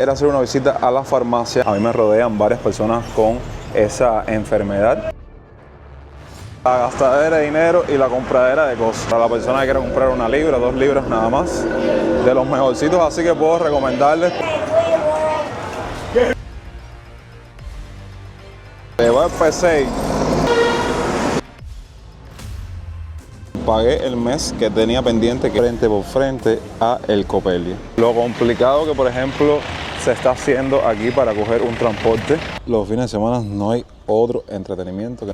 era hacer una visita a la farmacia. A mí me rodean varias personas con esa enfermedad. La gastadera de dinero y la compradera de cosas. Para la persona que quiera comprar 1 libra, 2 libras nada más. De los mejorcitos, así que puedo recomendarles. Llevo el P6. Pagué el mes que tenía pendiente, que frente por frente a el Copelia. Lo complicado que, por ejemplo, se está haciendo aquí para coger un transporte. Los fines de semana no hay otro entretenimiento que...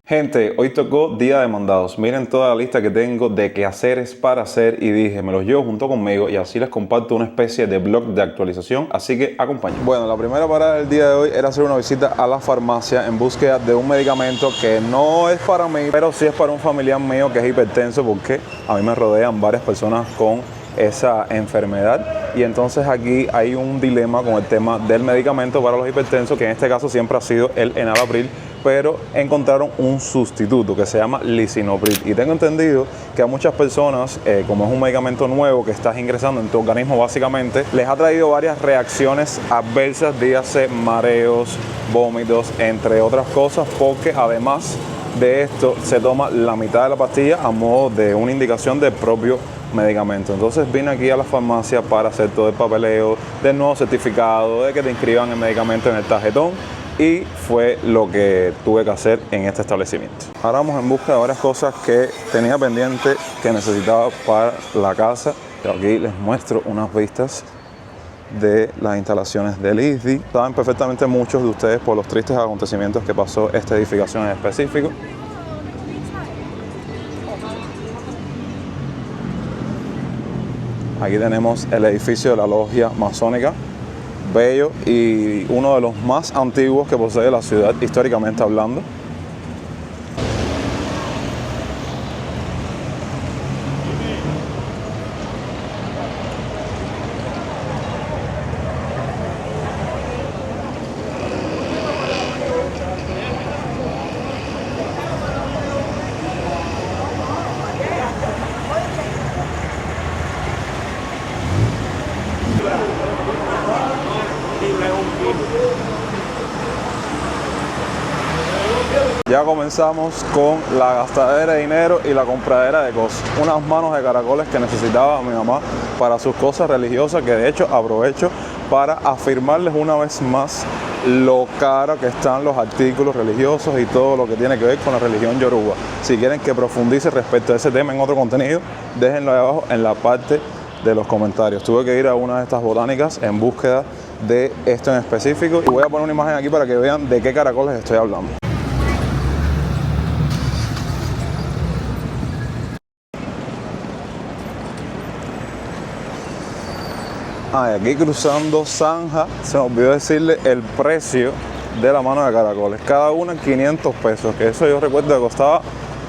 Gente, hoy tocó día de mandados. Miren toda la lista que tengo de quehaceres para hacer y dije, me los llevo junto conmigo y así les comparto una especie de blog de actualización, así que acompáñenme. Bueno, la primera parada del día de hoy era hacer una visita a la farmacia en búsqueda de un medicamento que no es para mí, pero sí es para un familiar mío que es hipertenso, porque a mí me rodean varias personas con esa enfermedad y entonces aquí hay un dilema con el tema del medicamento para los hipertensos, que en este caso siempre ha sido el enalapril, pero encontraron un sustituto que se llama lisinopril y tengo entendido que a muchas personas, como es un medicamento nuevo que estás ingresando en tu organismo básicamente, les ha traído varias reacciones adversas, dígase mareos, vómitos, entre otras cosas, porque además de esto se toma la mitad de la pastilla a modo de una indicación del propio medicamento. Entonces vine aquí a la farmacia para hacer todo el papeleo del nuevo certificado, de que te inscriban el medicamento en el tarjetón, y fue lo que tuve que hacer en este establecimiento. Ahora vamos en busca de varias cosas que tenía pendiente, que necesitaba para la casa. Aquí les muestro unas vistas de las instalaciones del ISDI. Saben perfectamente muchos de ustedes por los tristes acontecimientos que pasó esta edificación en específico. Aquí tenemos el edificio de la logia masónica, bello y uno de los más antiguos que posee la ciudad, históricamente hablando. Ya comenzamos con la gastadera de dinero y la compradera de cosas. Unas manos de caracoles que necesitaba mi mamá para sus cosas religiosas, que de hecho aprovecho para afirmarles una vez más lo caro que están los artículos religiosos y todo lo que tiene que ver con la religión yoruba. Si quieren que profundice respecto a ese tema en otro contenido, déjenlo ahí abajo en la parte de los comentarios. Tuve que ir a una de estas botánicas en búsqueda de esto en específico y voy a poner una imagen aquí para que vean de qué caracoles estoy hablando. Aquí cruzando Zanja, se me olvidó decirle el precio de la mano de caracoles. Cada una 500 pesos, que eso yo recuerdo que costaba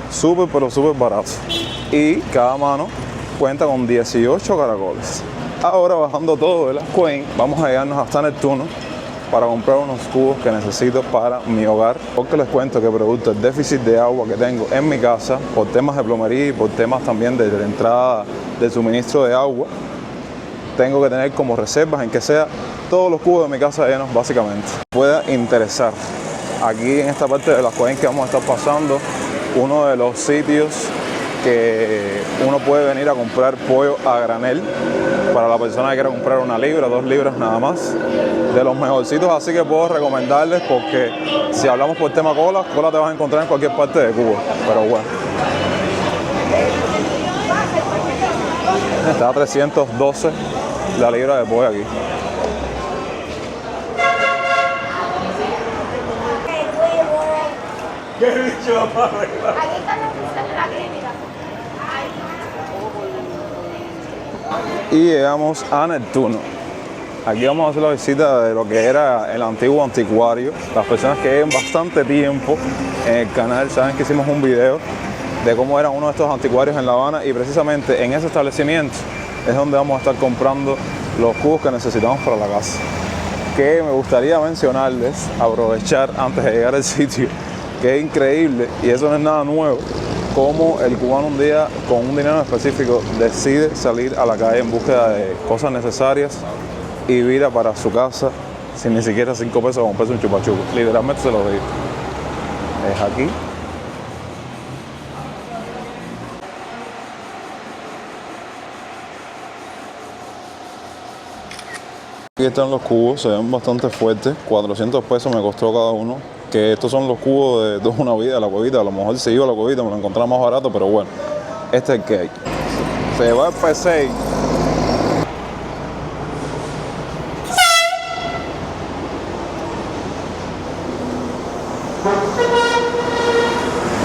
súper, pero súper barato. Y cada mano cuenta con 18 caracoles. Ahora, bajando todo de las Queen, vamos a llegarnos hasta Neptuno para comprar unos cubos que necesito para mi hogar, porque les cuento que producto del déficit de agua que tengo en mi casa, por temas de plomería y por temas también de la entrada del suministro de agua, tengo que tener como reservas en que sea todos los cubos de mi casa llenos básicamente. Pueda interesar, aquí en esta parte de las Queen que vamos a estar pasando, uno de los sitios que uno puede venir a comprar pollo a granel para la persona que quiera comprar 1 libra, 2 libras nada más, de los mejorcitos, así que puedo recomendarles, porque si hablamos por tema cola te vas a encontrar en cualquier parte de Cuba, pero bueno. Está a 312 la libra de pollo aquí. ¡Qué bicho, papá! Aquí están los cruces de la clínica. Y llegamos a Neptuno. Aquí vamos a hacer la visita de lo que era el antiguo anticuario. Las personas que llevan bastante tiempo en el canal saben que hicimos un video de cómo era uno de estos anticuarios en La Habana, y precisamente en ese establecimiento es donde vamos a estar comprando los cubos que necesitamos para la casa. Que me gustaría mencionarles, aprovechar antes de llegar al sitio, que es increíble, y eso no es nada nuevo, cómo el cubano un día, con un dinero específico, decide salir a la calle en búsqueda de cosas necesarias y vira para su casa sin ni siquiera 5 pesos o comprarse un chupachuco. Literalmente se lo digo. Es aquí. Aquí están los cubos, se ven bastante fuertes. 400 pesos me costó cada uno. Que estos son los cubos de toda una vida, la cuevita. A lo mejor si iba a la cuevita me lo encontraba más barato, pero bueno, este es el que hay. Se va el P6.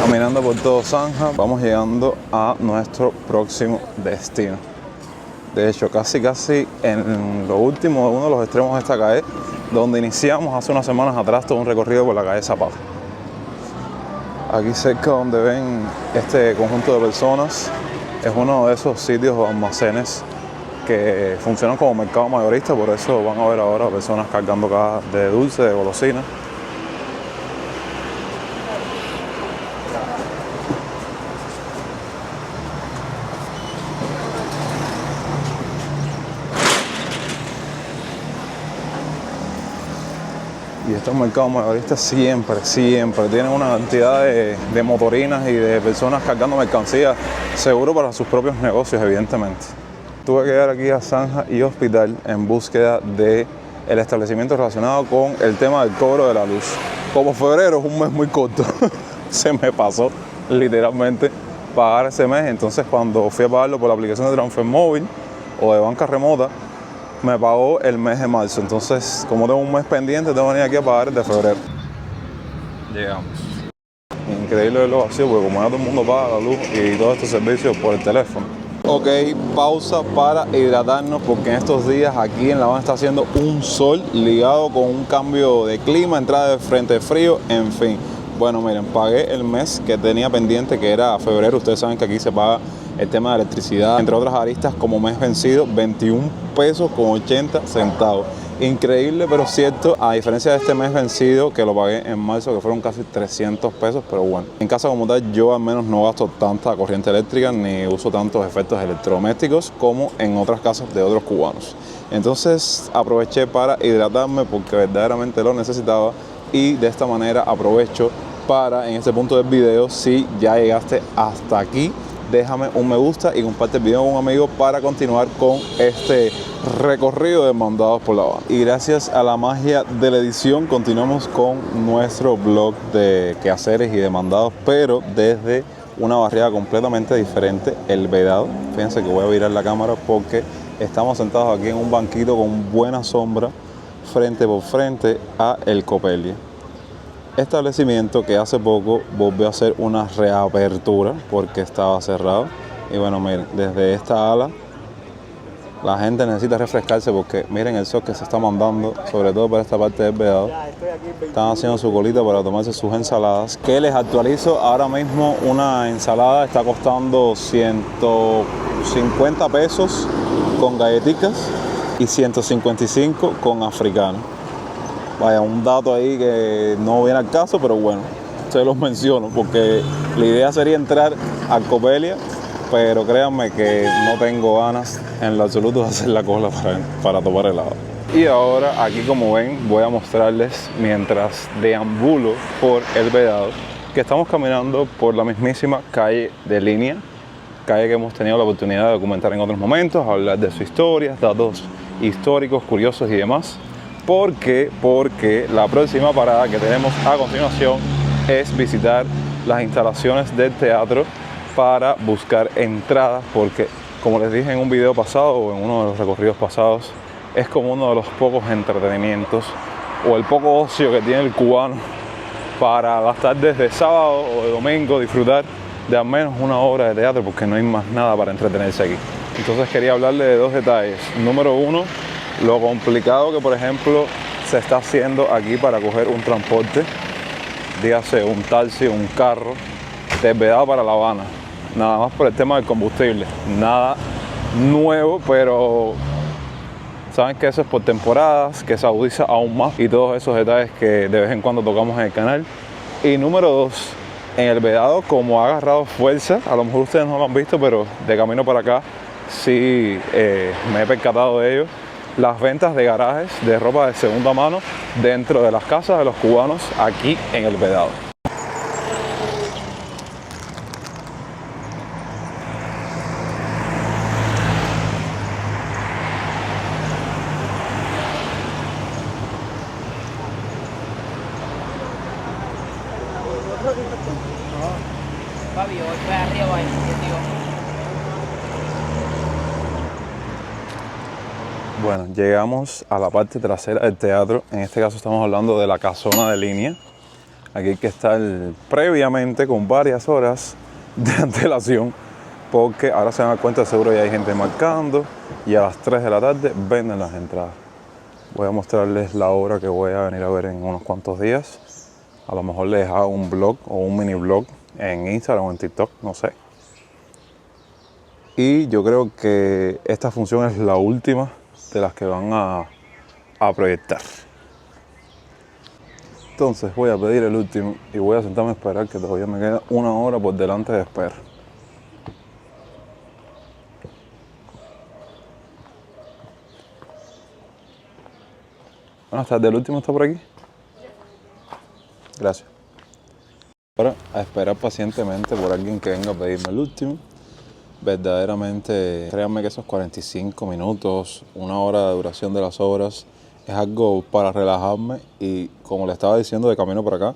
Caminando por todo Zanja, vamos llegando a nuestro próximo destino. De hecho, casi en lo último, uno de los extremos de esta calle, donde iniciamos hace unas semanas atrás todo un recorrido por la calle Zapata. Aquí cerca donde ven este conjunto de personas, es uno de esos sitios o almacenes que funcionan como mercado mayorista, por eso van a ver ahora personas cargando cajas de dulce, de golosinas. Y estos mercados mayoristas siempre tienen una cantidad de motorinas y de personas cargando mercancías, seguro para sus propios negocios, evidentemente. Tuve que llegar aquí a Zanja y Hospital en búsqueda del establecimiento relacionado con el tema del cobro de la luz. Como febrero es un mes muy corto, se me pasó literalmente pagar ese mes. Entonces cuando fui a pagarlo por la aplicación de Transfer Móvil o de banca remota, me pagó el mes de marzo. Entonces, como tengo un mes pendiente, tengo que venir aquí a pagar el de febrero. Llegamos. Increíble verlo vacío, porque como ya todo el mundo paga la luz y todos estos servicios por el teléfono. Ok, pausa para hidratarnos, porque en estos días aquí en La Habana está haciendo un sol ligado con un cambio de clima, entrada de frente frío, en fin. Bueno, miren, pagué el mes que tenía pendiente, que era febrero. Ustedes saben que aquí se paga el tema de electricidad, entre otras aristas, como mes vencido, 21 pesos con 80 centavos. Increíble, pero cierto, a diferencia de este mes vencido, que lo pagué en marzo, que fueron casi 300 pesos, pero bueno. En casa como tal, yo al menos no gasto tanta corriente eléctrica, ni uso tantos efectos electrodomésticos como en otras casas de otros cubanos. Entonces aproveché para hidratarme, porque verdaderamente lo necesitaba, y de esta manera aprovecho para, en este punto del video, si ya llegaste hasta aquí, déjame un me gusta y comparte el video con un amigo para continuar con este recorrido de Mandados por La Habana. Y gracias a la magia de la edición, continuamos con nuestro blog de quehaceres y de mandados, pero desde una barriada completamente diferente, El Vedado. Fíjense que voy a virar la cámara porque estamos sentados aquí en un banquito con buena sombra, frente por frente a El Copelia. Establecimiento que hace poco volvió a hacer una reapertura porque estaba cerrado. Y bueno, miren, desde esta ala la gente necesita refrescarse, porque miren el sol que se está mandando, sobre todo para esta parte del Vedado. Están haciendo su colita para tomarse sus ensaladas, que les actualizo. Ahora mismo una ensalada está costando 150 pesos con galletitas y 155 con africano. Vaya, un dato ahí que no viene al caso, pero bueno, se los menciono porque la idea sería entrar al Copelia, pero créanme que no tengo ganas en lo absoluto de hacer la cola para tomar helado. Y ahora, aquí como ven, voy a mostrarles, mientras deambulo por El Vedado, que estamos caminando por la mismísima calle de Línea, calle que hemos tenido la oportunidad de documentar en otros momentos, hablar de su historia, datos históricos, curiosos y demás. Porque la próxima parada que tenemos a continuación es visitar las instalaciones del teatro para buscar entradas, porque como les dije en un video pasado o en uno de los recorridos pasados, es como uno de los pocos entretenimientos o el poco ocio que tiene el cubano para las tardes de sábado o de domingo, disfrutar de al menos una obra de teatro, porque no hay más nada para entretenerse aquí. Entonces quería hablarle de dos detalles. Número uno, lo complicado que, por ejemplo, se está haciendo aquí para coger un transporte, dígase un taxi, un carro, del Vedado para La Habana. Nada más por el tema del combustible. Nada nuevo, pero saben que eso es por temporadas, que se agudiza aún más, y todos esos detalles que de vez en cuando tocamos en el canal. Y número dos, en el Vedado, como ha agarrado fuerza, a lo mejor ustedes no lo han visto, pero de camino para acá sí me he percatado de ello, las ventas de garajes de ropa de segunda mano dentro de las casas de los cubanos aquí en el Vedado. Papi, yo voy para arriba, ahí, Bueno, llegamos a la parte trasera del teatro. En este caso estamos hablando de la casona de línea. Aquí hay que estar previamente con varias horas de antelación, porque ahora se dan cuenta, seguro ya hay gente marcando y a las 3 de la tarde venden las entradas. Voy a mostrarles la obra que voy a venir a ver en unos cuantos días. A lo mejor les hago un blog o un mini blog en Instagram o en TikTok, no sé. Y yo creo que esta función es la última de las que van a proyectar. Entonces voy a pedir el último y voy a sentarme a esperar, que todavía me queda una hora por delante de espera. Buenas tardes, ¿el último está por aquí? Gracias. Ahora a esperar pacientemente por alguien que venga a pedirme el último. Verdaderamente, créanme que esos 45 minutos, una hora de duración de las obras es algo para relajarme, y como le estaba diciendo de camino por acá,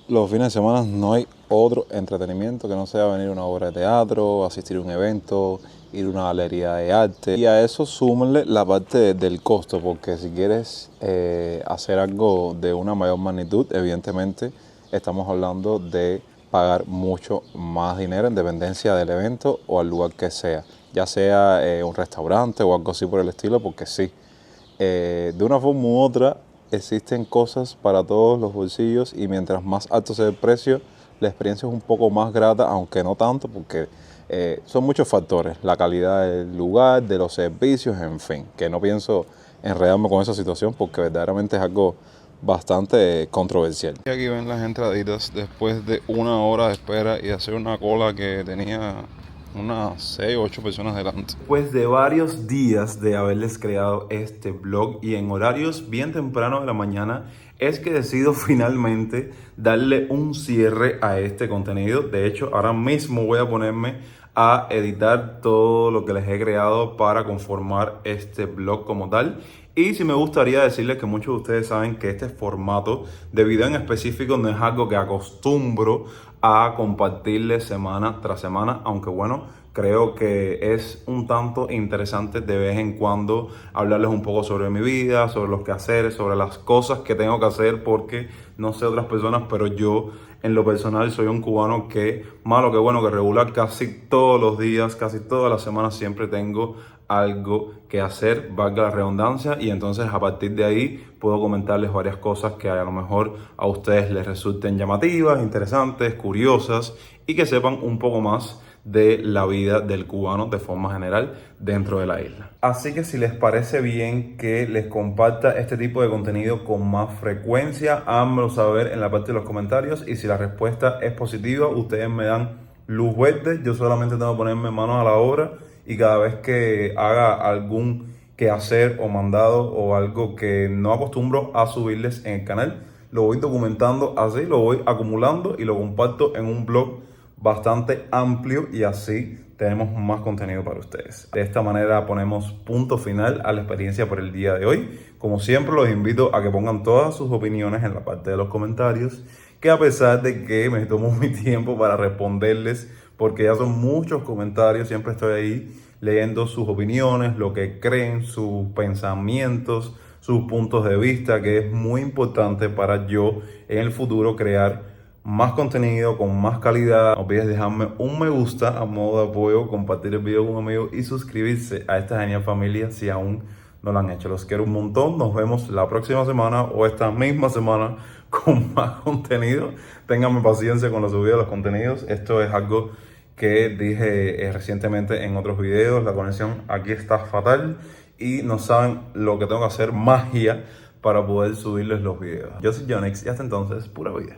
los fines de semana no hay otro entretenimiento que no sea venir a una obra de teatro, asistir a un evento, ir a una galería de arte, y a eso súmenle la parte del costo, porque si quieres hacer algo de una mayor magnitud, evidentemente estamos hablando de pagar mucho más dinero en dependencia del evento o al lugar que sea, ya sea un restaurante o algo así por el estilo, porque sí, de una forma u otra existen cosas para todos los bolsillos, y mientras más alto sea el precio, la experiencia es un poco más grata, aunque no tanto, porque son muchos factores, la calidad del lugar, de los servicios, en fin, que no pienso enredarme con esa situación porque verdaderamente es algo bastante controversial. Y aquí ven las entraditas después de una hora de espera y hacer una cola que tenía unas 6 o 8 personas delante. Después de varios días de haberles creado este blog y en horarios bien temprano de la mañana, es que decido finalmente darle un cierre a este contenido. De hecho, ahora mismo voy a ponerme a editar todo lo que les he creado para conformar este blog como tal. Y sí me gustaría decirles que muchos de ustedes saben que este formato de video en específico no es algo que acostumbro a compartirles semana tras semana, aunque bueno, creo que es un tanto interesante de vez en cuando hablarles un poco sobre mi vida, sobre los quehaceres, sobre las cosas que tengo que hacer, porque no sé otras personas, pero yo en lo personal soy un cubano que, malo que bueno, que regular, casi todos los días, casi todas las semanas siempre tengo algo que hacer, valga la redundancia, y entonces a partir de ahí puedo comentarles varias cosas que a lo mejor a ustedes les resulten llamativas, interesantes, curiosas, y que sepan un poco más de la vida del cubano de forma general dentro de la isla. Así que si les parece bien que les comparta este tipo de contenido con más frecuencia, háganmelo saber en la parte de los comentarios, y si la respuesta es positiva, ustedes me dan luz verde. Yo solamente tengo que ponerme manos a la obra, y cada vez que haga algún quehacer o mandado o algo que no acostumbro a subirles en el canal, lo voy documentando así, lo voy acumulando y lo comparto en un blog bastante amplio, y así tenemos más contenido para ustedes. De esta manera ponemos punto final a la experiencia por el día de hoy. Como siempre, los invito a que pongan todas sus opiniones en la parte de los comentarios, que a pesar de que me tomo mi tiempo para responderles, porque ya son muchos comentarios, siempre estoy ahí leyendo sus opiniones, lo que creen, sus pensamientos, sus puntos de vista, que es muy importante para yo en el futuro crear más contenido con más calidad. No olvides dejarme un me gusta a modo de apoyo, compartir el video con un amigo y suscribirse a esta genial familia si aún no lo han hecho. Los quiero un montón. Nos vemos la próxima semana o esta misma semana con más contenido. Ténganme paciencia con la subida de los contenidos. Esto es algo que dije recientemente en otros videos. La conexión aquí está fatal y no saben lo que tengo que hacer, magia, para poder subirles los videos. Yo soy Jonix y hasta entonces, pura vida.